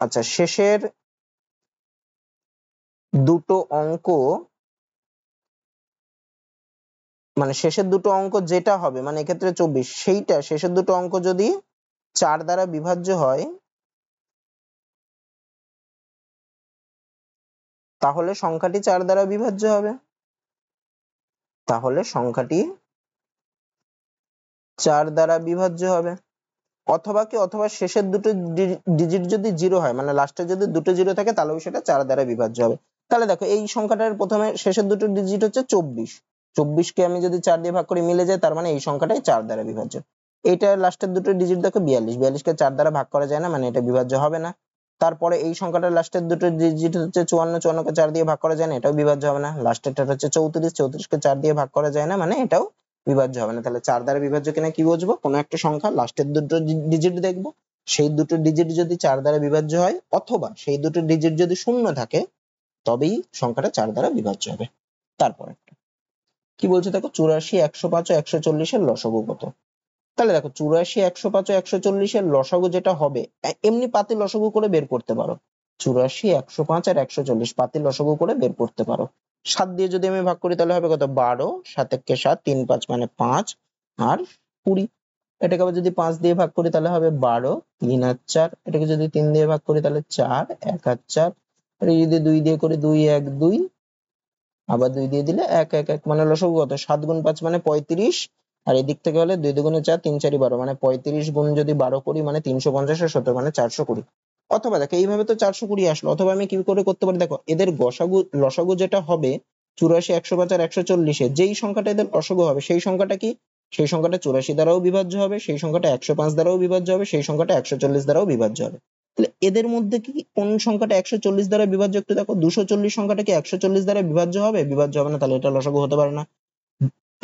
আচ্ছা শেষের দুটো অঙ্ক, মানে শেষের দুটো অঙ্ক যেটা হবে, মানে এক্ষেত্রে 24, সেইটা শেষের দুটো অঙ্ক যদি 4 দ্বারা বিভাজ্য হয়, তাহলে সংখ্যাটি 4 দ্বারা বিভাজ্য হবে, তাহলে সংখ্যাটি 4 দ্বারা বিভাজ্য হবে। অথবা কি, অথবা শেষের দুটো ডিজিট যদি 0 হয়, মানে লাস্টে যদি দুটো 0 থাকে, তাহলেও সেটা 4 দ্বারা বিভাজ্য হবে। তাহলে দেখো এই সংখ্যাটার প্রথমে শেষের দুটো ডিজিট হচ্ছে 24, 24 কে আমি যদি 4 দিয়ে ভাগ করি মিলে যায়, তার মানে এই সংখ্যাটাই 4 দ্বারা বিভাজ্য। এইটা লাস্টের দুটো ডিজিট দেখো 42, 42 কে 4 দ্বারা ভাগ করা যায় না, মানে এটা বিভাজ্য হবে না। তারপরে এই সংখ্যাটার লাস্টের দুটো ডিজিট হচ্ছে 54, 54 কে 4 দিয়ে ভাগ করা যায় না, এটাও বিভাজ্য হবে না। লাস্টেরটা হচ্ছে 34, 34 কে 4 দিয়ে ভাগ করা যায় না, মানে এটাও বিভাজ্য হবে না। তাহলে 4 দ্বারা বিভাজ্য কিনা কি বুঝবো, কোনো একটা সংখ্যা লাস্টের দুটো ডিজিট দেখবো, সেই দুটো ডিজিট যদি 4 দ্বারা বিভাজ্য হয়, অথবা সেই দুটো ডিজিট যদি শূন্য থাকে, তবেই সংখ্যাটা 4 দ্বারা বিভাজ্য হবে। তারপর কি বলছে দেখো, 84, 105 ও 140 এর লসাগু কত? তাহলে দেখো 84, 105 ও 140 এর লসাগু যেটা হবে, এমনি পাতি লসাগু করে বের করতে পারো। 84, 105 আর 140 পাতি লসাগু করে বের করতে পারো। 7 দিয়ে যদি আমি ভাগ করি তাহলে হবে কত? 12, 7 একে 7, 3 5 মানে 5 আর 20। এটাকে আবার যদি 5 দিয়ে ভাগ করি তাহলে হবে 12, 3 আর 4। এটাকে যদি 3 দিয়ে ভাগ করি তাহলে 4, 1 আর 4। এটা যদি 2 দিয়ে করি 2 1 2, আবার 2 দিয়ে দিলে 1 1 1 মানে লসাগু কত? 7 গুণ 5 মানে 35। আর এদিক থেকে হলে 2 দুগুণে 4, 3 4 12 মানে 35 গুণ যদি 12 করি মানে 350 আর 70 মানে 420। অথবা দেখো এইভাবে তো 420 আসলো, অথবা আমি কি করে করতে পারি দেখো, এদের গসাগু লসাগু যেটা হবে 84, 105 আর 140 এর যেই সংখ্যাটা এদের লসাগু হবে সেই সংখ্যাটা কি? সেই সংখ্যাটা 84 দ্বারাও বিভাজ্য হবে, সেই সংখ্যাটা 105 দ্বারাও বিভাজ্য হবে, সেই সংখ্যাটা 140 দ্বারাও বিভাজ্য হবে। তাহলে এদের মধ্যে কি কোন সংখ্যাটা 140 দ্বারা বিভাজ্য একটু দেখো। 240 সংখ্যাটা কি 140 দ্বারা বিভাজ্য হবে? বিভাজ্য হবে না, তাহলে এটা লসাগু হতে পারে না।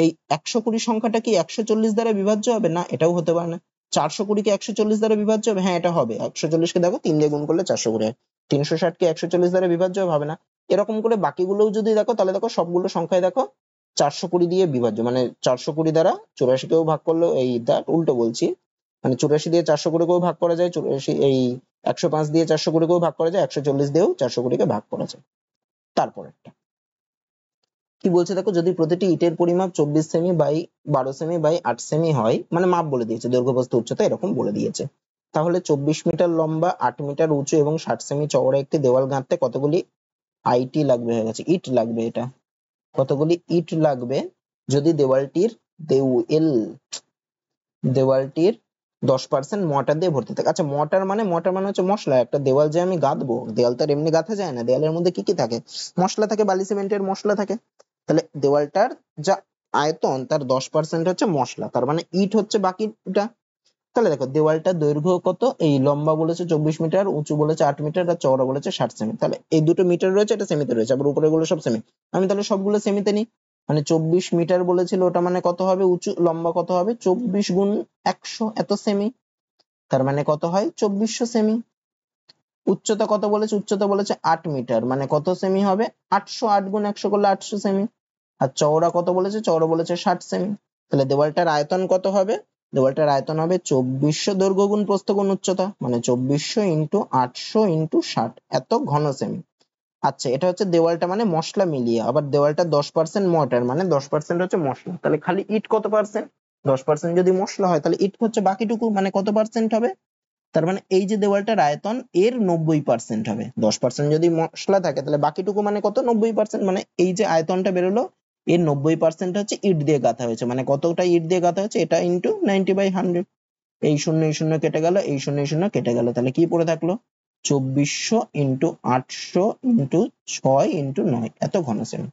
এই 120 সংখ্যাটা কি 140 দ্বারা বিভাজ্য হবে? না, এটাও হতে পারে না। 420 কি 140 দ্বারা বিভাজ্য হবে? হ্যাঁ, এটা হবে। 140 কে দেখো 3 দিয়ে গুণ করলে 420 হয়। 360 কি 140 দ্বারা বিভাজ্য হবে? না। এরকম করে বাকিগুলোও যদি দেখো তাহলে দেখো সবগুলো সংখ্যায় দেখো 420 দিয়ে বিভাজ্য, মানে 420 দ্বারা 84 কেও ভাগ করলো, এই উল্টো বলছি, মানে 84 দিয়ে 420 কেও ভাগ করা যায়, 84 এই 105 দিয়ে 420 কেও ভাগ করা যায়, 140 দিয়েও 420 কে ভাগ করা যায়। তারপর কি বলছে দেখো, যদি প্রতিটি ইটের পরিমাপ 24 সেমি বাই 12 সেমি বাই 8 সেমি হয়, মানে মাপ বলে দিয়েছে, দৈর্ঘ্য প্রস্থ উচ্চতা এরকম বলে দিয়েছে, তাহলে 24 মিটার লম্বা, 8 মিটার উঁচু এবং 60 সেমি চওড়া একটি দেওয়াল গাঁথতে কতগুলি আইটি লাগবে, হয়ে গেছে ইট লাগবে, এটা কতগুলি ইট লাগবে যদি দেওয়ালটির 10% মর্টার দিয়ে ভর্তি থাকে। আচ্ছা, মর্টার মানে হচ্ছে মশলা। একটা দেওয়াল যে আমি গাঁথবো, দেওয়াল তো আর এমনি গাঁথা যায় না, দেওয়ালের মধ্যে কি কি থাকে? মশলা থাকে, বালি সিমেন্টের মশলা থাকে। তাহলে দেওয়ালটার যা আয়তন তার 10% হচ্ছে মশলা, তার মানে ইট হচ্ছে বাকিটা। তাহলে দেখো দেওয়ালটার দৈর্ঘ্য কত, এই লম্বা বলেছে 24 মিটার, উঁচু বলেছে 8 মিটার আর চওড়া বলেছে 60 সেমি। তাহলে এই দুটো মিটার রয়েছে, এটা সেমিতে রয়েছে, আবার উপরে গুলো সব সেমি। আমি তাহলে সবগুলো সেমিতে নিই, মানে 24 মিটার বলেছিল, ওটা মানে কত হবে? উঁচু লম্বা কত হবে? 24 গুণ 100 এত সেমি, তার মানে কত হয়? 2400 সেমি। উচ্চতা কত বলেছে? উচ্চতা বলেছে 8 মিটার, মানে কত সেমি হবে? 800, 8 গুণ 100 করলে 800 সেমি। আর চওড়া কত বলেছে? চওড়া বলেছে 60 সেমি। তাহলে দেওয়ালটার আয়তন কত হবে? দেওয়ালটার আয়তন হবে 2400 দৈর্ঘ্য গুণ প্রস্থ গুণ উচ্চতা, মানে 2400 ইন্টু 800 ইন্টু 60 এত ঘন সেমি। আচ্ছা, এটা হচ্ছে দেওয়ালটা মানে মশলা মিলিয়ে। আবার দেওয়ালটা 10% মর্টার, মানে 10% হচ্ছে মশলা। তাহলে খালি ইট কত পার্সেন্ট? 10% যদি মশলা হয় তাহলে ইট হচ্ছে বাকিটুকু, মানে কত পার্সেন্ট হবে? তার মানে এই যে দেওয়ালটার আয়তন এর 90% হবে। 10% যদি মশলা থাকে তাহলে বাকিটুকু মানে কত? 90%। মানে এই যে আয়তনটা বেরোলো এর 90% হচ্ছে ইট দিয়ে গাঁথা হয়েছে। মানে কতটা ইট দিয়ে গাঁথা হয়েছে? এটা ইন্টু 90/100। এই শূন্য এই শূন্য কেটে গেল, এই শূন্য এই শূন্য কেটে গেল, তাহলে কি পড়ে থাকলো? 2400 ইন্টু 800 ইন্টু 6 ইন্টু 9 এত ঘন সেমি।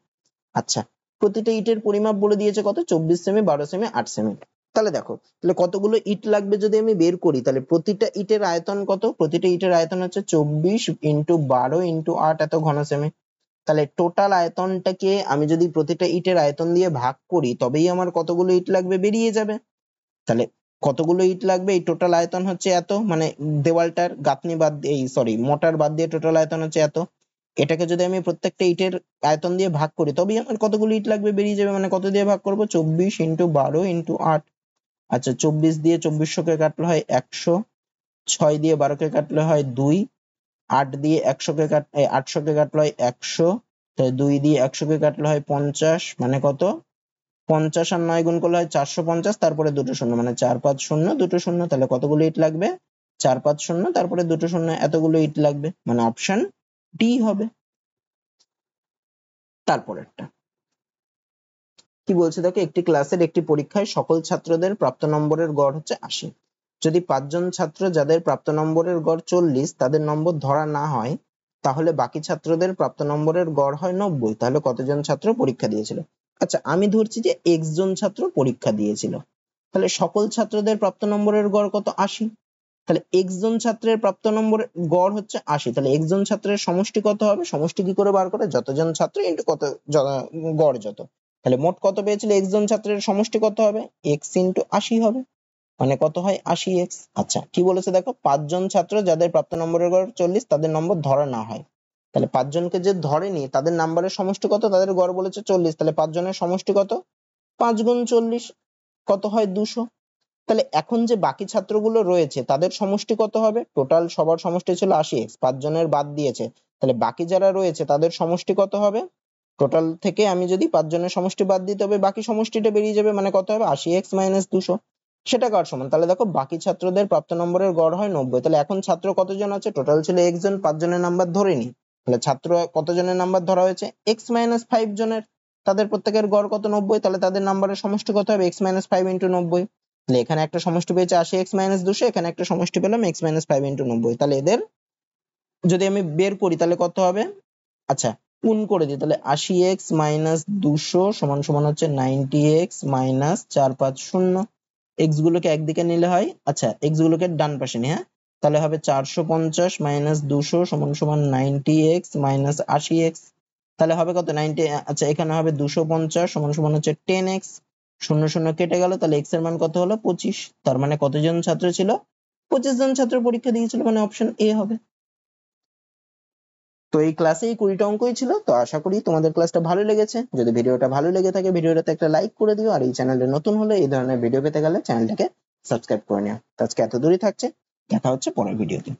আচ্ছা, প্রতিটা ইটের পরিমাপ বলে দিয়েছে কত? 24 সেমি, 12 সেমি, 8 সেমি। তাহলে দেখো, তাহলে কতগুলো ইট লাগবে যদি আমি বের করি, তাহলে প্রতিটা ইটের আয়তন কত? প্রতিটা ইটের আয়তন হচ্ছে 24 ইন্টু 12 ইন্টু 8 এত ঘন সেমি। তাহলে টোটাল আয়তনটাকে আমি যদি প্রতিটা ইটের আয়তন দিয়ে ভাগ করি তবেই আমার কতগুলো ইট লাগবে বেরিয়ে যাবে। তাহলে কতগুলো ইট লাগবে? এই টোটাল আয়তন হচ্ছে এত, মানে দেওয়ালটার গাঁথনি বাদ দিয়ে, এই সরি মোটার বাদ দিয়ে টোটাল আয়তন হচ্ছে এত। এটাকে যদি আমি প্রত্যেকটা ইটের আয়তন দিয়ে ভাগ করি তবেই আমার কতগুলো ইট লাগবে বেরিয়ে যাবে। মানে কত দিয়ে ভাগ করবো? 24 ইন্টু 12 ইন্টু 8। আচ্ছা, 24 দিয়ে 2400 কে কাটলে হয় 100, 6 দিয়ে 12 কে কাটলে হয় 2, 8 দিয়ে 100 কে 800 কে কাটলে হয় 100, 2 দিয়ে 100 কে কাটলে হয় 50, মানে কত? 50 আর 9 গুণ করলে হয় 450, তারপরে দুটো শূন্য, মানে 4 5 0 দুটো শূন্য। তাহলে কতগুলো ইট লাগবে? 4 5 0 তারপরে দুটো শূন্য, এতগুলো ইট লাগবে, মানে অপশন ডি হবে। তারপরেরটা কি বলছে দেখো, একটি ক্লাসের একটি পরীক্ষায় সকল ছাত্রদের প্রাপ্ত নম্বরের গড় হচ্ছে 80। যদি 5 জন ছাত্র যাদের প্রাপ্ত নম্বরের গড় 40 তাদের নম্বর ধরা না হয়, তাহলে বাকি ছাত্রদের প্রাপ্ত নম্বরের গড় হয় 90। তাহলে কতজন ছাত্র পরীক্ষা দিয়েছিল? আচ্ছা, আমি ধরছি যে এক্স জন ছাত্র পরীক্ষা দিয়েছিল, তাহলে সকল ছাত্রদের প্রাপ্ত নম্বরের গড় কত? 80। তাহলে এক্স জন ছাত্রের প্রাপ্ত নম্বরের গড় হচ্ছে 80, তাহলে এক্স জন ছাত্রের সমষ্টি কত হবে? সমষ্টি কি করে বার করে? যতজন ছাত্র ইন্টু কত গড় যত। তাহলে মোট কত পেয়েছিল এক্স জন ছাত্রের সমষ্টি কত হবে? এক্স ইন্টু 80 হবে, মানে কত হয়? 80x। আচ্ছা, কি বলেছে দেখো, 5 জন ছাত্র যাদের প্রাপ্ত নম্বরের গড় 40 তাদের নম্বর ধরা না হয়, তাহলে 5 জনকে যে ধরেনি তাদের নাম্বারের সমষ্টি কত, তাদের গড় বলেছে 40, তাহলে 5 জনের সমষ্টি কত, 5 গুণ 40 কত হয় 200। তাহলে এখন যে বাকি ছাত্রগুলো রয়েছে তাদের সমষ্টি কত হবে, টোটাল সবার সমষ্টি ছিল 80x, 5 জনের বাদ দিয়েছে, তাহলে বাকি যারা রয়েছে তাদের সমষ্টি কত হবে, টোটাল থেকে আমি যদি 5 জনের সমষ্টি বাদ দিতে হবে বাকি সমষ্টিটা বেরিয়ে যাবে, মানে কত হবে 80x - 200। সেটা কার সমান, তাহলে দেখো বাকি ছাত্রদের প্রাপ্ত নম্বরের গড় হয় 90। তাহলে এখন ছাত্র কতজন আছে, টোটাল ছিল x জন, 5 জনের নাম্বার ধরে নি, তাহলে ছাত্র কতজনের নাম্বার ধরা হয়েছে, x - 5 জনের, তাদের প্রত্যেকের গড় কত 90, তাহলে তাদের নাম্বারের সমষ্টি কত হবে x - 5 × 90। তাহলে এখানে একটা সমষ্টি পেয়েছে 80x - 200, এখানে একটা সমষ্টি পেলাম x - 5 × 90। তাহলে এদের যদি আমি বের করি তাহলে কত হবে, আচ্ছা গুণ করে দিই, তাহলে 80x - 200 সমান সমান হচ্ছে 90x - 450। x গুলোকে একদিকে নিলে হয়, আচ্ছা x গুলোকে ডান পাশে নিয়ে, হ্যাঁ, তাহলে হবে 450 - 200 সমান সমান 90x - 80x। তাহলে হবে কত 90, আচ্ছা এখানে হবে 250 সমান সমান হচ্ছে 10x, শূন্য শূন্য কেটে গেল, তাহলে x এর মান কত হলো 25। তার মানে কতজন ছাত্র ছিল, 25 জন ছাত্র পরীক্ষা দিয়েছিল, মানে অপশন এ হবে। তো এই ক্লাসে এই 20টা অঙ্কই ছিল। তো আশা করি তোমাদের ক্লাসটা ভালো লেগেছে। যদি ভিডিওটা ভালো লেগে থাকে ভিডিওটাতে একটা লাইক করে দিও, আর এই চ্যানেলে নতুন হলে এই ধরনের ভিডিও পেতে গেলে চ্যানেলটাকে সাবস্ক্রাইব করে নিও। তো আজকে এত দূরই থাকছে, দেখা হচ্ছে পরের ভিডিওতে।